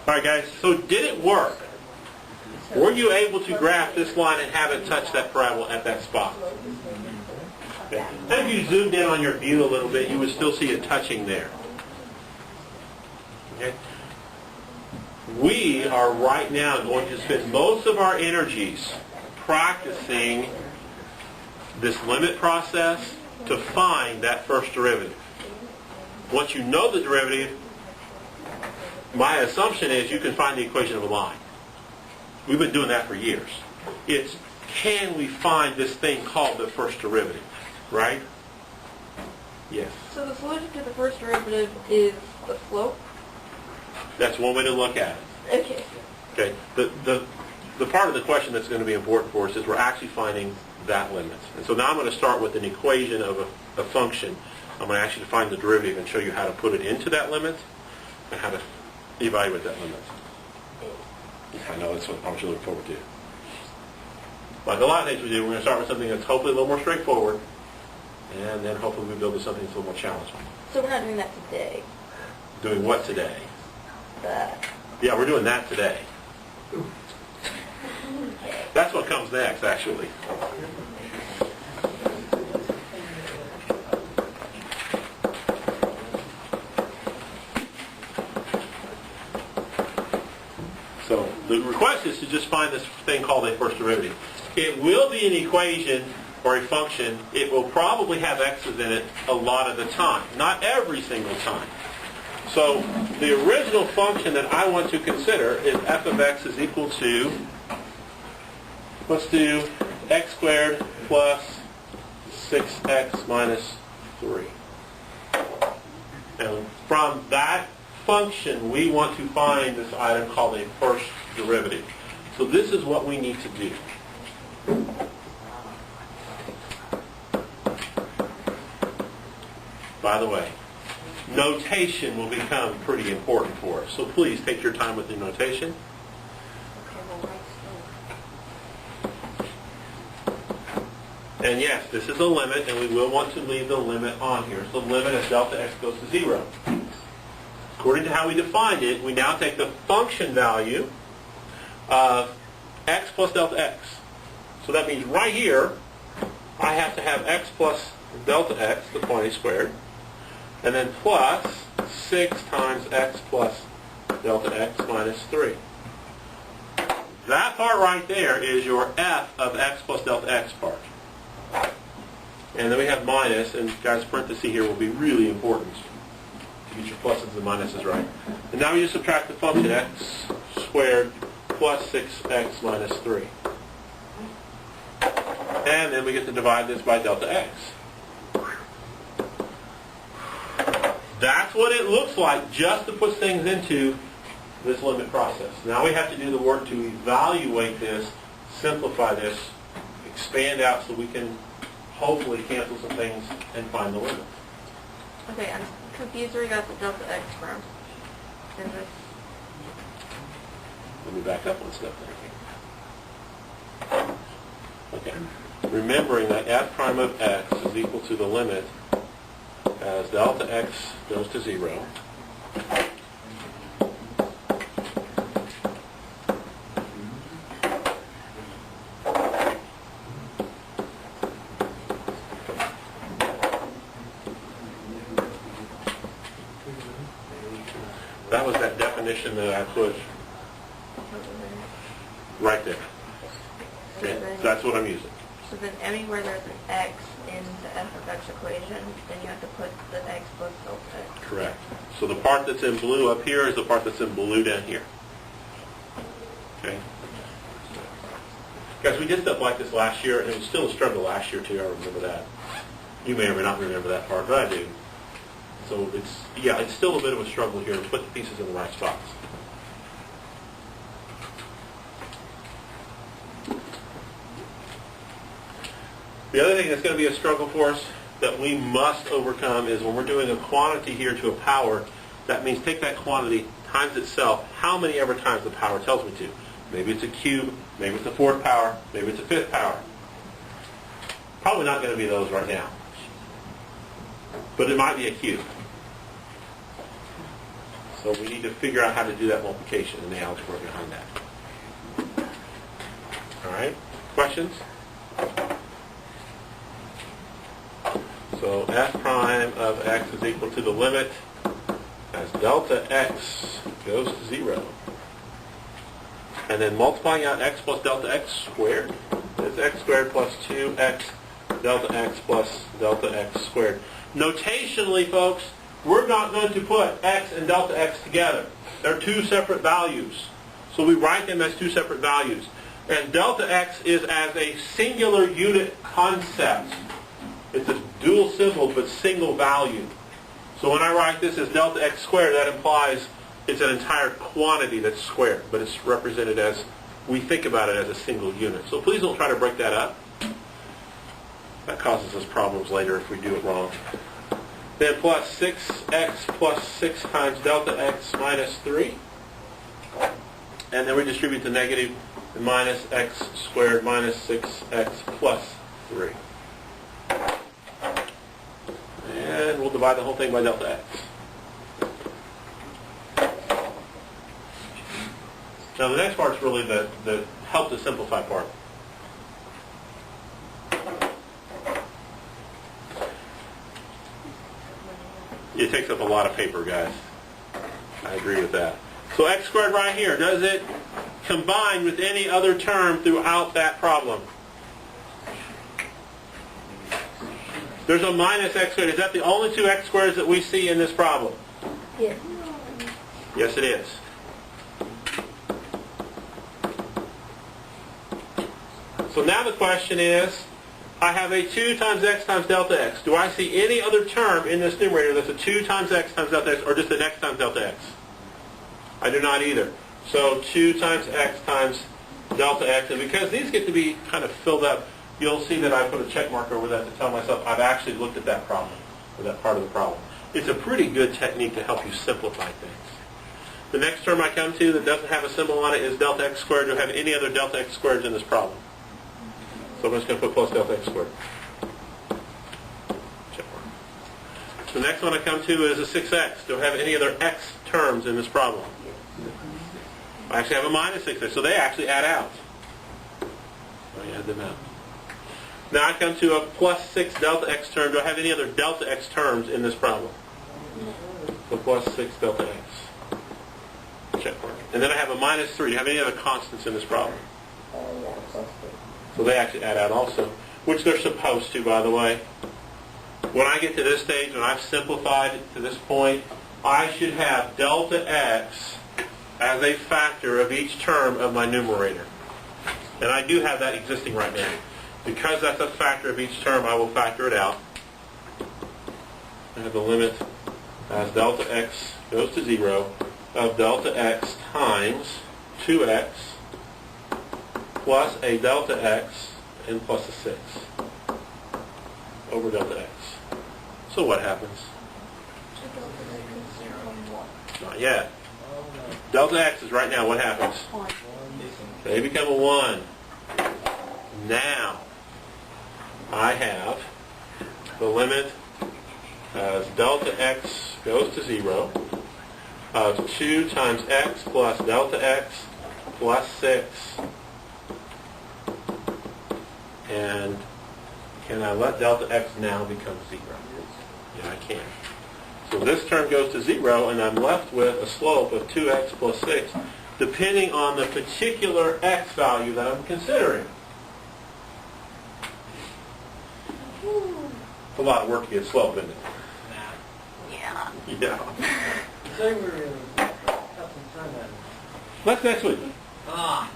All right, guys, so did it work? Were you able to graph this line and have it touch that parabola at that spot? Okay. If you zoomed in on your view a little bit, you would still see it touching there. Okay. We are right now going to spend most of our energies practicing this limit process to find that first derivative. Once you know the derivative, my assumption is you can find the equation of a line. We've been doing that for years. It's, can we find this thing called the first derivative, right? Yes. So the solution to the first derivative is the slope? That's one way to look at it. Okay. Okay. The part of the question that's going to be important for us is we're actually finding that limit. And so now I'm going to start with an equation of a function. I'm going to ask you to find the derivative and show you how to put it into that limit and how to evaluate that limit. I know that's what I'm really looking forward to. Like a lot of things we do, we're going to start with something that's hopefully a little more straightforward, and then hopefully we build to something that's a little more challenging. So we're not doing that today? Doing what today? That. Yeah, we're doing that today. That's what comes next, actually. So the request is to just find this thing called a first derivative. It will be an equation or a function. It will probably have x's in it a lot of the time, not every single time. So the original function that I want to consider is f of x is equal to, let's do x squared plus 6x minus 3. And from that function, we want to find this item called a first derivative. So this is what we need to do. By the way, notation will become pretty important for us. So please take your time with the notation. And yes, this is a limit, and we will want to leave the limit on here. So the limit as delta x goes to 0. According to how we defined it, we now take the function value of x plus delta x. So that means right here, I have to have x plus delta x, the quantity squared, and then plus 6 times x plus delta x minus 3. That part right there is your f of x plus delta x part. And then we have minus, and guys, parenthesis here will be really important to get your pluses and minuses right. And now we just subtract the function x squared plus 6x minus 3. And then we get to divide this by delta x. That's what it looks like just to put things into this limit process. Now we have to do the work to evaluate this, simplify this, expand out so we can hopefully cancel some things and find the limit. Okay, I'm confused where you got the delta x from. Is this? Let me back up one step there. Okay. Remembering that f prime of x is equal to the limit as delta x goes to 0. That was that definition that I put right there. Okay, that's what I'm using. So then anywhere there's an x in the f of x equation, then you have to put the x plus delta x. Correct. So the part that's in blue up here is the part that's in blue down here. Okay. Guys, we did stuff like this last year, and it was still a struggle last year too. I remember that. You may or may not remember that part, but I do. So it's still a bit of a struggle here to put the pieces in the right spots. The other thing that's going to be a struggle for us that we must overcome is when we're doing a quantity here to a power, that means take that quantity times itself, how many ever times the power tells me to. Maybe it's a cube, maybe it's a fourth power, maybe it's a fifth power. Probably not going to be those right now. But it might be a cube. So we need to figure out how to do that multiplication and the algebra behind that. All right? Questions? So f prime of x is equal to the limit as delta x goes to 0. And then multiplying out x plus delta x squared is x squared plus 2x delta x plus delta x squared. Notationally, folks, we're not going to put x and delta x together. They're two separate values. So we write them as two separate values. And delta x is as a singular unit concept. It's a dual symbol but single value. So when I write this as delta x squared, that implies it's an entire quantity that's squared, but it's represented as, we think about it as a single unit. So please don't try to break that up. That causes us problems later if we do it wrong. Then plus 6x plus 6 times delta x minus 3. And then we distribute the negative and minus x squared minus 6x plus 3. And we'll divide the whole thing by delta x. Now the next part's really the help to simplify part. It takes up a lot of paper, guys. I agree with that. So x squared right here, does it combine with any other term throughout that problem? There's a minus x squared. Is that the only two x squareds that we see in this problem? Yes. Yes, it is. So now the question is, I have a 2 times x times delta x. Do I see any other term in this numerator that's a 2 times x times delta x, or just an x times delta x? I do not either. So 2 times x times delta x, and because these get to be kind of filled up, you'll see that I put a check mark over that to tell myself I've actually looked at that problem, or that part of the problem. It's a pretty good technique to help you simplify things. The next term I come to that doesn't have a symbol on it is delta x squared. Do I have any other delta x squareds in this problem? So I'm just going to put plus delta x squared. Check mark. The next one I come to is a 6x. Do I have any other x terms in this problem? I actually have a minus 6x, so they actually add out. I add them out. Now I come to a plus 6 delta x term. Do I have any other delta x terms in this problem? So plus 6 delta x. Check mark. And then I have a minus 3. Do you have any other constants in this problem? So they actually add out also, which they're supposed to, by the way. When I get to this stage, when I've simplified to this point, I should have delta x as a factor of each term of my numerator. And I do have that existing right now. Because that's a factor of each term, I will factor it out. I have the limit as delta x goes to 0 of delta x times 2x plus a delta x and plus a 6 over delta x. So what happens? Not yet. Delta x is right now, what happens? They become a 1. Now, I have the limit as delta x goes to 0 of 2 times x plus delta x plus 6. And can I let delta x now become 0? Yeah, I can. So this term goes to 0, and I'm left with a slope of 2x plus 6, depending on the particular x value that I'm considering. It's a lot of work to get a slope, isn't it? Yeah. Yeah. Say we're in time. That's next week. Ah.